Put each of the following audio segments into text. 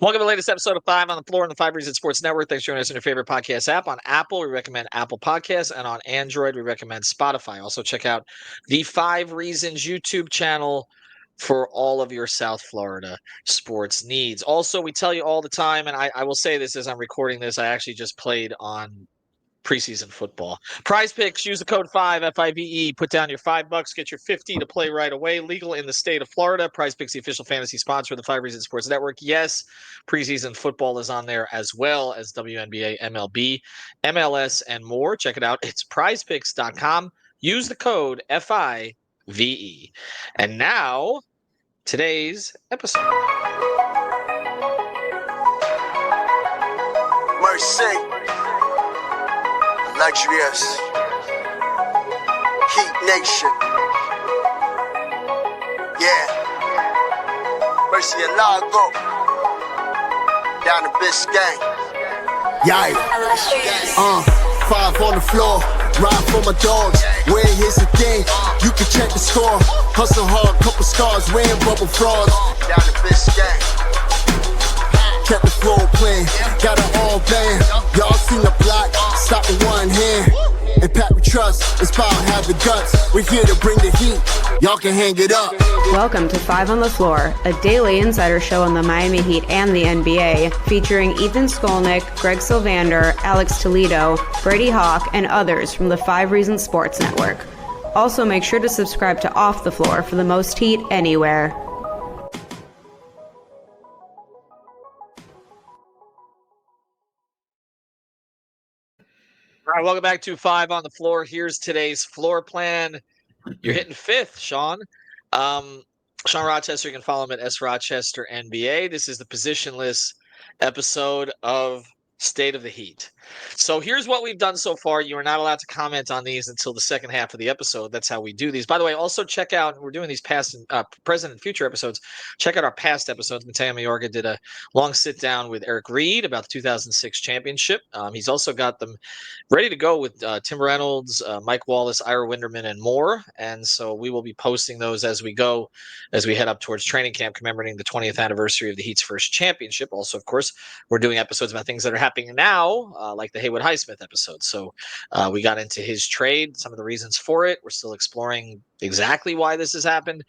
Welcome to the latest episode of Five on the Floor on the Five Reasons Sports Network. Thanks for joining us in your favorite podcast app. On Apple, we recommend Apple Podcasts, and on Android, we recommend Spotify. Also, check out the Five Reasons YouTube channel for all of your South Florida sports needs. Also, we tell you all the time, and I will say this as I'm recording this, I actually just played on preseason football. Prize Picks, use the code 5 FIVE, put down your $5, get your 50 to play right away. Legal in the state of Florida. Prize Picks, the official fantasy sponsor of the Five Reasons Sports Network. Yes, preseason football is on there as well as WNBA, MLB, MLS, and more. Check it out. It's prizepicks.com. Use the code FIVE. And now, today's episode. Mercy, luxurious, Heat Nation, yeah, Mercy and Lago, down to Biscayne, yeah, five on the floor, ride for my dogs, where here's the thing, you can check the score, hustle hard, couple scars, wearing bubble frogs, down to Biscayne. Kept the floor playing, got it all band. Y'all seen the block, stop with one hand. And Pat we trust, it's about have the guts. We're here to bring the heat, y'all can hang it up. Welcome to Five on the Floor, a daily insider show on the Miami Heat and the NBA, featuring Ethan Skolnick, Greg Sylvander, Alex Toledo, Brady Hawk, and others from the Five Reasons Sports Network. Also, make sure to subscribe to Off the Floor for the most heat anywhere. All right, welcome back to Five on the Floor. Here's today's floor plan. You're hitting fifth, Sean. Sean Rochester, you can follow him at S Rochester NBA. This is the positionless episode of State of the Heat. So here's what we've done so far. You are not allowed to comment on these until the second half of the episode. That's how we do these. By the way, also check out, we're doing these past and present and future episodes. Check out our past episodes. Mateo Mayorga did a long sit down with Eric Reed about the 2006 championship. He's also got them ready to go with Tim Reynolds, Mike Wallace, Ira Winderman, and more. And so we will be posting those as we go, as we head up towards training camp, commemorating the 20th anniversary of the Heat's first championship. Also, of course, we're doing episodes about things that are happening now, like the Haywood Highsmith episode. So we got into his trade, some of the reasons for it. We're still exploring exactly why this has happened.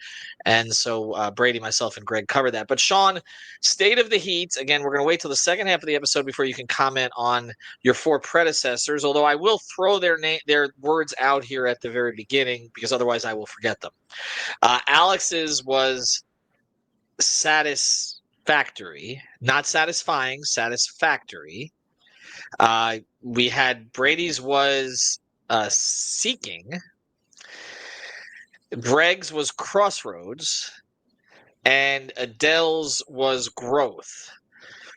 And so Brady, myself, and Greg cover that. But Sean, State of the Heat, again, we're going to wait till the second half of the episode before you can comment on your four predecessors, although I will throw their words out here at the very beginning because otherwise I will forget them. Alex's was satisfactory, not satisfying, satisfactory. We had Brady's was seeking. Greg's was crossroads, and Adele's was growth.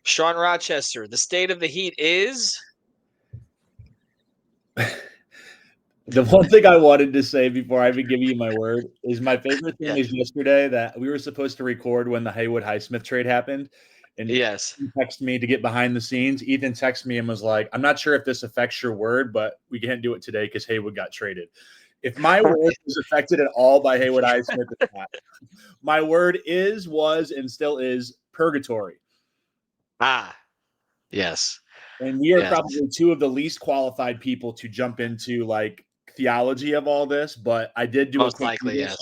Sean Rochester, the State of the Heat is... The one thing I wanted to say before I even give you my word is my favorite thing is yesterday that we were supposed to record when the Haywood Highsmith trade happened. And yes, he texted me to get behind the scenes. Ethan texted me and was like, I'm not sure if this affects your word, but we can't do it today because Haywood got traded. If my word was affected at all by Haywood Highsmith, it's not. My word was, and still is purgatory. Yes. And we are probably two of the least qualified people to jump into like theology of all this, but I did do most a quick likely, yes.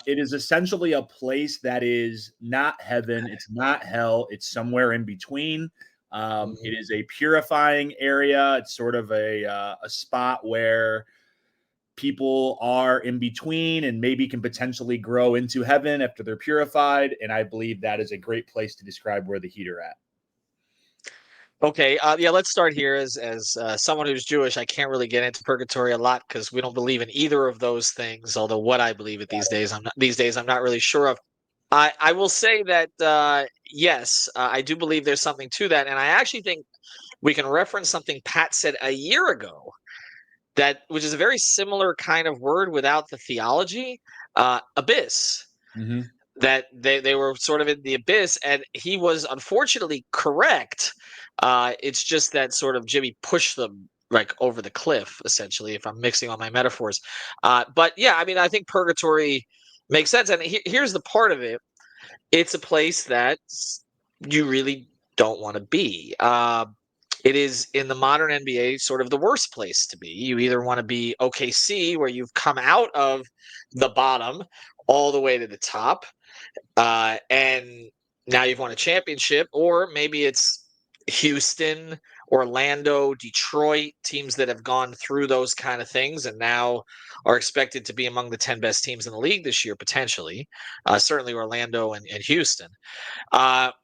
It is essentially a place that is not heaven, it's not hell, it's somewhere in between. It is a purifying area. It's sort of a spot where people are in between and maybe can potentially grow into heaven after they're purified. And I believe that is a great place to describe where the Heat are at. Okay, let's start here. As someone who's Jewish, I can't really get into purgatory a lot because we don't believe in either of those things. Although what I believe these days, I'm not really sure of. I will say that yes, I do believe there's something to that, and I actually think we can reference something Pat said a year ago, which is a very similar kind of word without the theology, abyss. Mm-hmm. That they were sort of in the abyss, and he was unfortunately correct. It's just that sort of Jimmy pushed them like over the cliff, essentially, if I'm mixing all my metaphors. But yeah, I mean, I think purgatory makes sense. And here's the part of it. It's a place that you really don't want to be. It is in the modern NBA sort of the worst place to be. You either want to be OKC, where you've come out of the bottom all the way to the top, and now you've won a championship, or maybe it's Houston, Orlando, Detroit, teams that have gone through those kind of things and now are expected to be among the 10 best teams in the league this year, potentially. Certainly Orlando and Houston.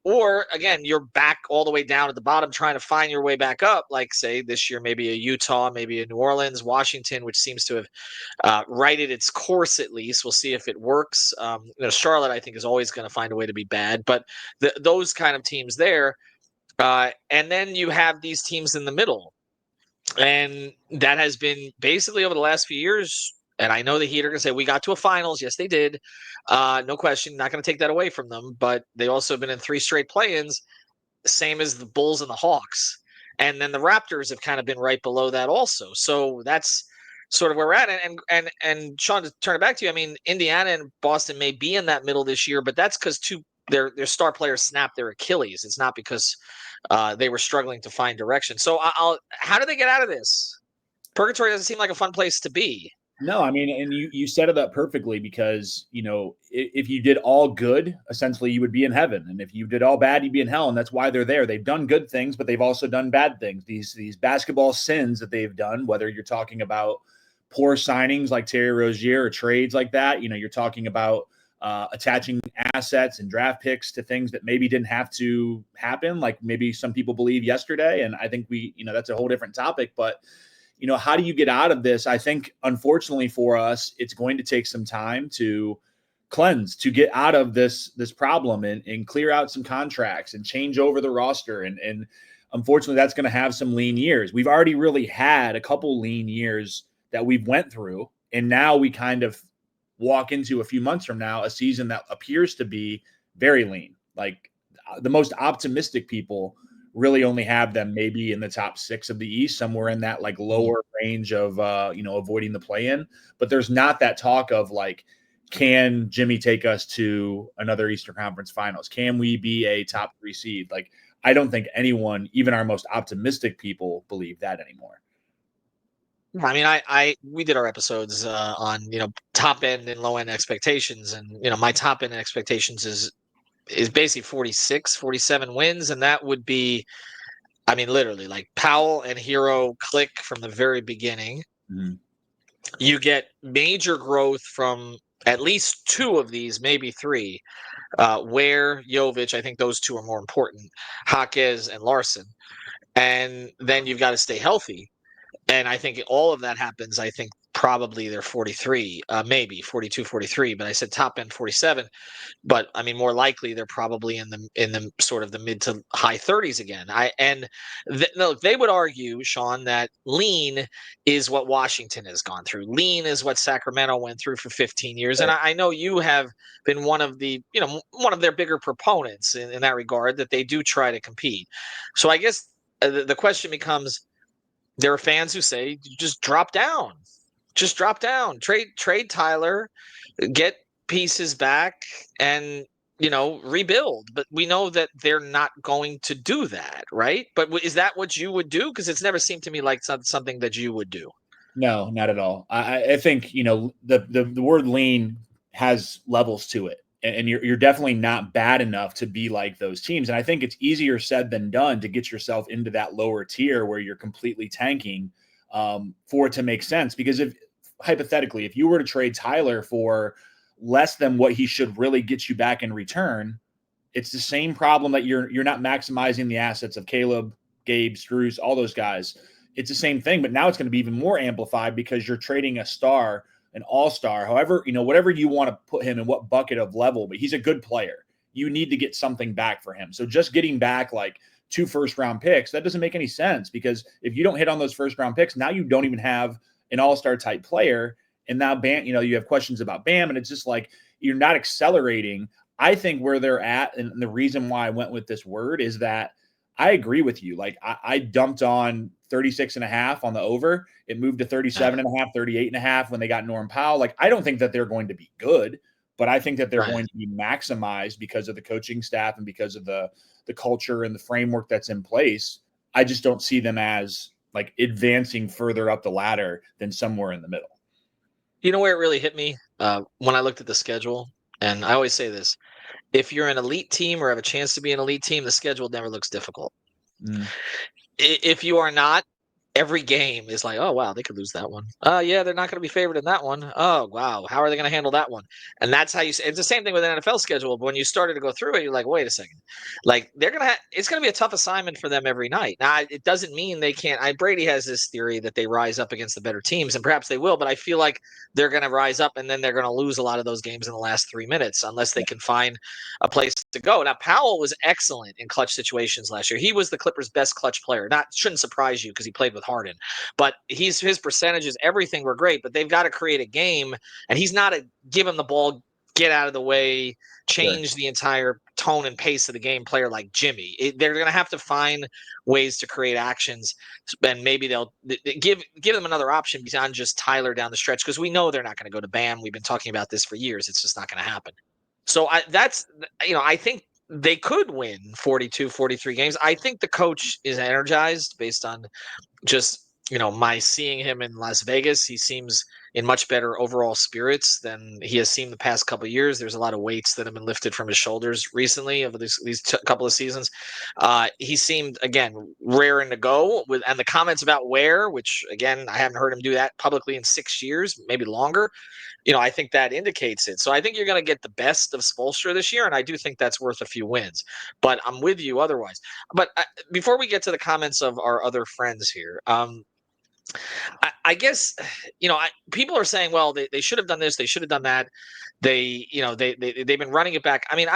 Or again, you're back all the way down at the bottom trying to find your way back up, like say this year, maybe a Utah, maybe a New Orleans, Washington, which seems to have righted its course at least. We'll see if it works. Charlotte, I think, is always going to find a way to be bad, but those kind of teams there. And then you have these teams in the middle. And that has been basically over the last few years. And I know the Heat are going to say, we got to a finals. Yes, they did. No question. Not going to take that away from them. But they also have been in 3 straight play ins, same as the Bulls and the Hawks. And then the Raptors have kind of been right below that also. So that's sort of where we're at. And Sean, to turn it back to you, I mean, Indiana and Boston may be in that middle this year, but that's because their star players snapped their Achilles. It's not because they were struggling to find direction. So how do they get out of this? Purgatory doesn't seem like a fun place to be. No, I mean, and you set it up perfectly because, if you did all good, essentially you would be in heaven. And if you did all bad, you'd be in hell. And that's why they're there. They've done good things, but they've also done bad things. These basketball sins that they've done, whether you're talking about poor signings like Terry Rozier or trades like that, you're talking about attaching assets and draft picks to things that maybe didn't have to happen, like maybe some people believe yesterday. And I think that's a whole different topic, but how do you get out of this? I think, unfortunately for us, it's going to take some time to cleanse, to get out of this problem and clear out some contracts and change over the roster. And unfortunately, that's going to have some lean years. We've already really had a couple lean years that we've went through. And now we kind of walk into a few months from now, a season that appears to be very lean. Like the most optimistic people really only have them maybe in the top 6 of the East, somewhere in that like lower range of, avoiding the play-in. But there's not that talk of like, can Jimmy take us to another Eastern Conference Finals? Can we be a top 3 seed? Like, I don't think anyone, even our most optimistic people, believe that anymore. I mean, we did our episodes on, top end and low end expectations. And, my top end expectations is basically 46, 47 wins. And that would be, I mean, literally like Powell and Hero click from the very beginning. Mm-hmm. You get major growth from at least 2 of these, maybe 3. Where Jovic, I think those 2 are more important, Jaquez and Larson. And then you've got to stay healthy. And I think all of that happens, I think probably they're 43, maybe 42, 43, but I said top end 47. But I mean, more likely they're probably in the sort of the mid to high 30s again. No, they would argue, Sean, that lean is what Washington has gone through. Lean is what Sacramento went through for 15 years. And I know you have been one of their bigger proponents in that regard, that they do try to compete. So I guess the question becomes, there are fans who say, just drop down. Just drop down. Trade Tyler, get pieces back, and rebuild. But we know that they're not going to do that, right? But is that what you would do? Because it's never seemed to me like something that you would do. No, not at all. I think the word lean has levels to it, and you're definitely not bad enough to be like those teams. And I think it's easier said than done to get yourself into that lower tier where you're completely tanking for it to make sense. Because hypothetically, if you were to trade Tyler for less than what he should really get you back in return, it's the same problem that you're not maximizing the assets of Caleb, Gabe, Strus, all those guys. It's the same thing, but now it's going to be even more amplified because you're trading a star, an all-star, however, whatever you want to put him in, what bucket of level, but he's a good player. You need to get something back for him. So just getting back like 2 first-round picks, that doesn't make any sense, because if you don't hit on those first-round picks, now you don't even have an all-star type player. And now Bam, you have questions about Bam, and it's just like you're not accelerating. I think where they're at, and the reason why I went with this word is that I agree with you. Like I dumped on 36.5 on the over. It moved to 37.5, 38.5 when they got Norm Powell. Like, I don't think that they're going to be good, but I think that they're Right. going to be maximized because of the coaching staff and because of the culture and the framework that's in place. I just don't see them as like advancing further up the ladder than somewhere in the middle. You know where it really hit me? When I looked at the schedule, and I always say this: if you're an elite team or have a chance to be an elite team, the schedule never looks difficult. Mm. If you are not, every game is like, oh wow, they could lose that one. Yeah, they're not going to be favored in that one. Oh wow, how are they going to handle that one? And that's how you. It's the same thing with an NFL schedule. But when you started to go through it, you're like, wait a second, like they're gonna. It's going to be a tough assignment for them every night. Now, it doesn't mean they can't. Brady has this theory that they rise up against the better teams, and perhaps they will. But I feel like they're going to rise up, and then they're going to lose a lot of those games in the last 3 minutes unless they can find a place to go. Now, Powell was excellent in clutch situations last year. He was the Clippers' best clutch player. Not shouldn't surprise you because he played with Harden, but his percentages, everything were great. But they've got to create a game, and he's not a give him the ball, get out of the way, change the entire tone and pace of the game player like Jimmy. They're going to have to find ways to create actions, and maybe they'll give them another option beyond just Tyler down the stretch because we know they're not going to go to Bam. We've been talking about this for years. It's just not going to happen. So I think they could win 42, 43 games. I think the coach is energized based on just, my seeing him in Las Vegas. He seems in much better overall spirits than he has seen the past couple of years. There's a lot of weights that have been lifted from his shoulders recently over these couple of seasons. He seemed, again, raring to go and the comments about where, which again, I haven't heard him do that publicly in 6 years, maybe longer. I think that indicates it. So I think you're going to get the best of Spoelstra this year, and I do think that's worth a few wins. But I'm with you otherwise. But before we get to the comments of our other friends here, I guess people are saying, well, they should have done this, they should have done that. They've been running it back. I mean,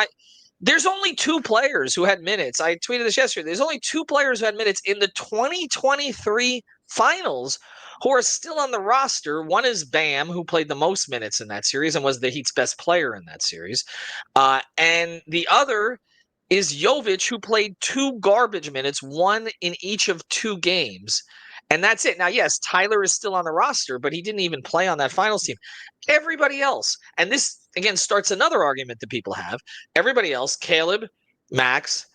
there's only 2 players who had minutes. I tweeted this yesterday. There's only 2 players who had minutes in the 2023 finals who are still on the roster. One is Bam, who played the most minutes in that series and was the Heat's best player in that series. And the other is Jovic, who played 2 garbage minutes, one in each of 2 games. And that's it. Now, yes, Tyler is still on the roster, but he didn't even play on that finals team. Everybody else, and this, again, starts another argument that people have. Everybody else, Caleb, Max,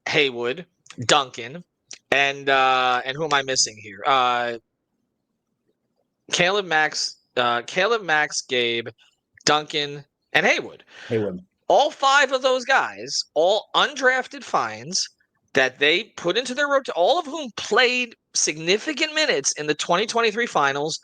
Haywood, Duncan, and who am I missing here? Caleb, Max, Gabe, Duncan, and Haywood. All 5 of those guys, all undrafted finds that they put into their rotation, all of whom played significant minutes in the 2023 finals,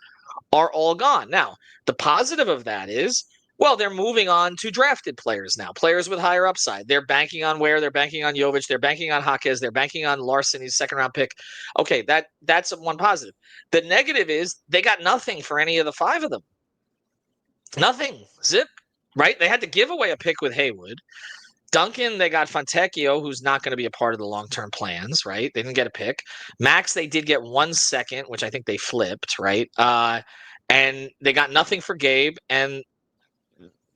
are all gone. Now, the positive of that is, well, they're moving on to drafted players now, players with higher upside. They're banking on they're banking on Jovic, they're banking on Jaquez, they're banking on Larson, his second-round pick. Okay, that's one positive. The negative is they got nothing for any of the 5 of them. Nothing. Zip. Right? They had to give away a pick with Haywood. Duncan, they got Fontecchio, who's not going to be a part of the long-term plans, right? They didn't get a pick. Max, they did get 1 second, which I think they flipped, right? And they got nothing for Gabe. And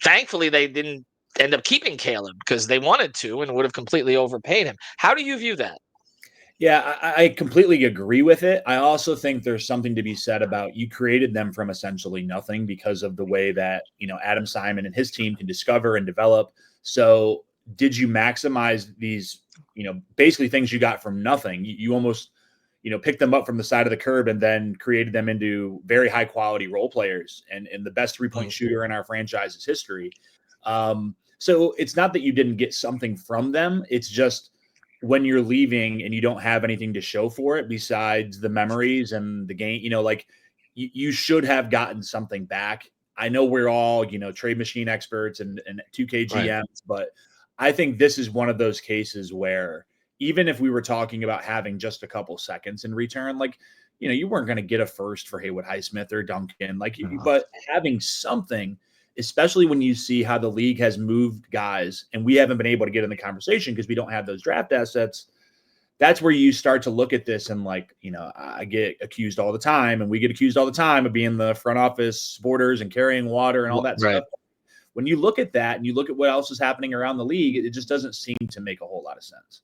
thankfully, they didn't end up keeping Caleb because they wanted to and would have completely overpaid him. How do you view that? Yeah, I completely agree with it. I also think there's something to be said about you created them from essentially nothing because of the way that, Adam Simon and his team can discover and develop. So did you maximize these, basically things you got from nothing? You almost, picked them up from the side of the curb and then created them into very high quality role players and the best 3-point shooter in our franchise's history. So it's not that you didn't get something from them. It's just when you're leaving and you don't have anything to show for it besides the memories and the game, you should have gotten something back. I know we're all, trade machine experts and 2K GMs, right. But I think this is one of those cases where even if we were talking about having just a couple seconds in return, you weren't going to get a first for Haywood Highsmith or Duncan, but having something, especially when you see how the league has moved guys and we haven't been able to get in the conversation because we don't have those draft assets. That's where you start to look at this and I get accused all the time and we get accused all the time of being the front office supporters and carrying water and all that stuff. When you look at that and you look at what else is happening around the league, it just doesn't seem to make a whole lot of sense.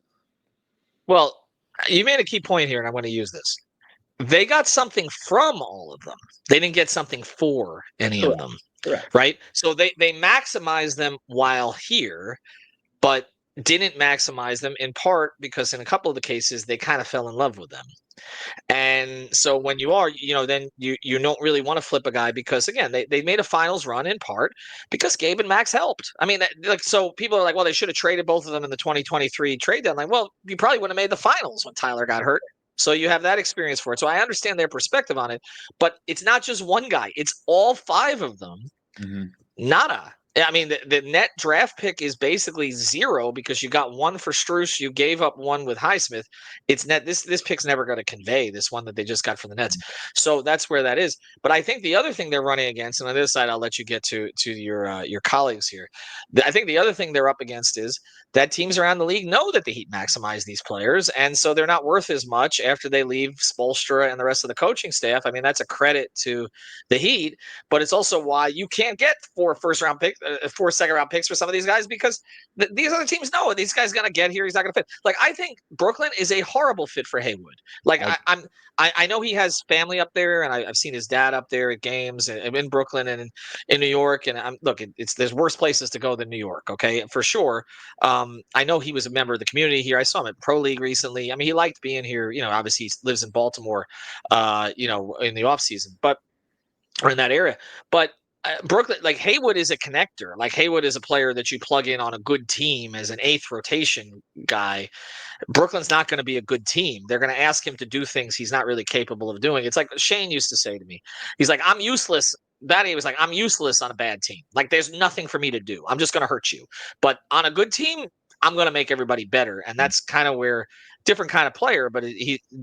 Well, you made a key point here and I want to use this. They got something from all of them. They didn't get something for any of them. Correct. right? So they maximize them while here, but didn't maximize them in part because in a couple of the cases they kind of fell in love with them. And so when you are, then you don't really want to flip a guy because again, they made a finals run in part because Gabe and Max helped. I mean, so people are like, well, they should have traded both of them in the 2023 trade deadline. Well, you probably wouldn't have made the finals when Tyler got hurt. So you have that experience for it. So I understand their perspective on it, but it's not just one guy; it's all five of them. Mm-hmm. Nada. I mean, the net draft pick is basically zero because you got one for Strus. You gave up one with Highsmith. It's net. This pick's never going to convey this one that they just got from the Nets. So that's where that is. But I think the other thing they're running against, and on this side, I'll let you get to your colleagues here. I think the other thing they're up against is that teams around the league know that the Heat maximize these players, and so they're not worth as much after they leave Spoelstra and the rest of the coaching staff. I mean, that's a credit to the Heat, but it's also why you can't get 4 first-round picks, 4 second-round picks for some of these guys because these other teams know these guys going to get here. He's not going to fit. Like I think Brooklyn is a horrible fit for Haywood. Like I know he has family up there, and I've seen his dad up there at games in Brooklyn and in New York. And there's worse places to go than New York, okay, for sure. I know he was a member of the community here. I saw him at Pro League recently. I mean, he liked being here. Obviously he lives in Baltimore, in the off season, or in that area. But Brooklyn, like Haywood is a connector. Like Haywood is a player that you plug in on a good team as an 8th rotation guy. Brooklyn's not going to be a good team. They're going to ask him to do things he's not really capable of doing. It's like Shane used to say to me. He's like, I'm useless. He was like, I'm useless on a bad team. Like, there's nothing for me to do. I'm just going to hurt you. But on a good team, I'm going to make everybody better. And that's kind of where different kind of player. But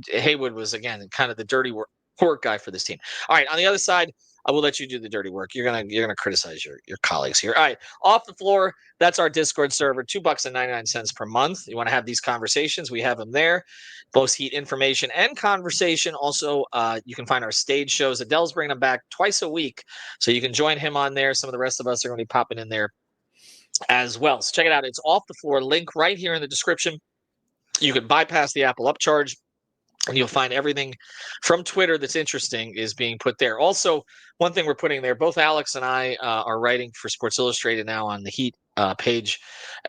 Haywood was, again, kind of the dirty work guy for this team. All right. On the other side, I will let you do the dirty work. You're gonna criticize your colleagues here. All right, off the floor. That's our Discord server. $2.99 per month. You want to have these conversations? We have them there. Both Heat information and conversation. Also, you can find our stage shows. Adele's bringing them back twice a week, so you can join him on there. Some of the rest of us are going to be popping in there as well. So check it out. It's off the floor. Link right here in the description. You can bypass the Apple upcharge, and you'll find everything from Twitter that's interesting is being put there. Also, one thing we're putting there, both Alex and I are writing for Sports Illustrated now on the Heat page.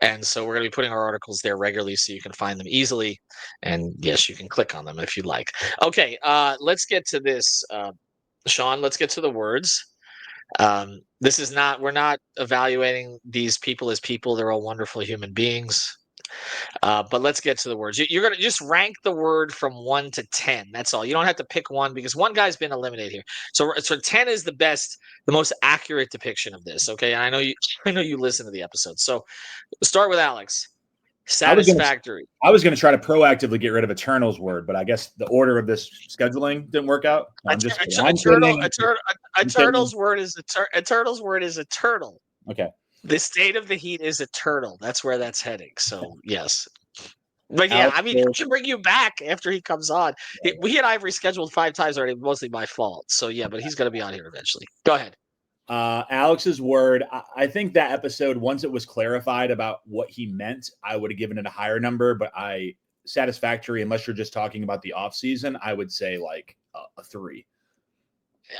And so we're going to be putting our articles there regularly so you can find them easily. And yes, you can click on them if you like. Okay, let's get to this. Sean, let's get to the words. We're not evaluating these people as people. They're all wonderful human beings. But let's get to the words. You're going to just rank the word from 1 to 10. That's all. You don't have to pick one because one guy's been eliminated here. So 10 is the most accurate depiction of this. Okay, and I know you listen to the episode. So start with Alex. Satisfactory. I was going to try to proactively get rid of Eternal's word, but I guess the order of this scheduling didn't work out. Eternal's word is a turtle. Okay. The state of the Heat is a turtle. That's where that's heading. So yes, but yeah, I mean, I should bring you back after he comes on. We had Ivory scheduled 5 times already, mostly my fault. So yeah, but he's going to be on here eventually. Go ahead. Alex's word. I think that episode, once it was clarified about what he meant, I would have given it a higher number. But satisfactory, unless you're just talking about the off season, I would say like a 3. Yeah.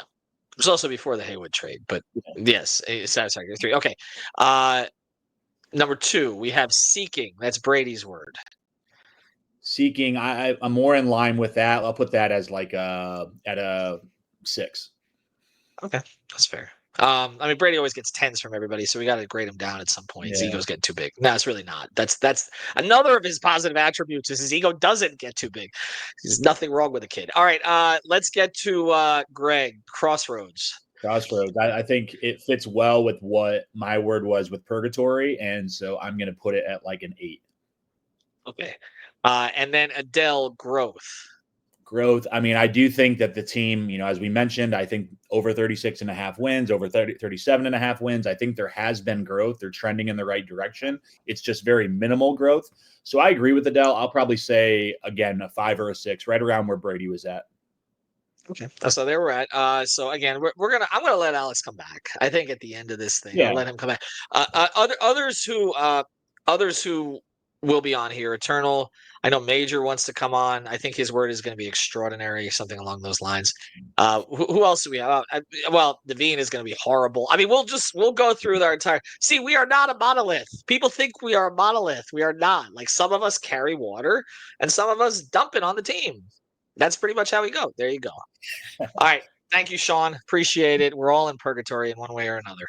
It was also before the Haywood trade, but yes, satisfactory 3. Okay. Number 2, we have seeking. That's Brady's word. Seeking, I'm more in line with that. I'll put that as like at a 6. Okay, that's fair. I mean, Brady always gets 10s from everybody, so we got to grade him down at some point. His ego's getting too big. No, it's really not. That's another of his positive attributes is his ego doesn't get too big. There's nothing wrong with the kid. All right, let's get to Greg. Crossroads. I think it fits well with what my word was with purgatory, and so I'm going to put it at like an 8. Okay. And then Adele, growth. I mean, I do think that the team, as we mentioned, I think over 36.5 wins, over 37.5 wins. I think there has been growth. They're trending in the right direction. It's just very minimal growth. So I agree with Adele. I'll probably say, again, a 5 or a 6, right around where Brady was at. Okay. So there we're at. So again, I'm gonna let Alex come back. I think at the end of this thing, I'll let him come back. Others who will be on here. Eternal. I know Major wants to come on. I think his word is going to be extraordinary, something along those lines. Who else do we have? Well, Devine is going to be horrible. I mean, we'll go through our entire. See, we are not a monolith. People think we are a monolith. We are not. Like, some of us carry water, and some of us dump it on the team. That's pretty much how we go. There you go. All right. Thank you, Sean. Appreciate it. We're all in purgatory in one way or another.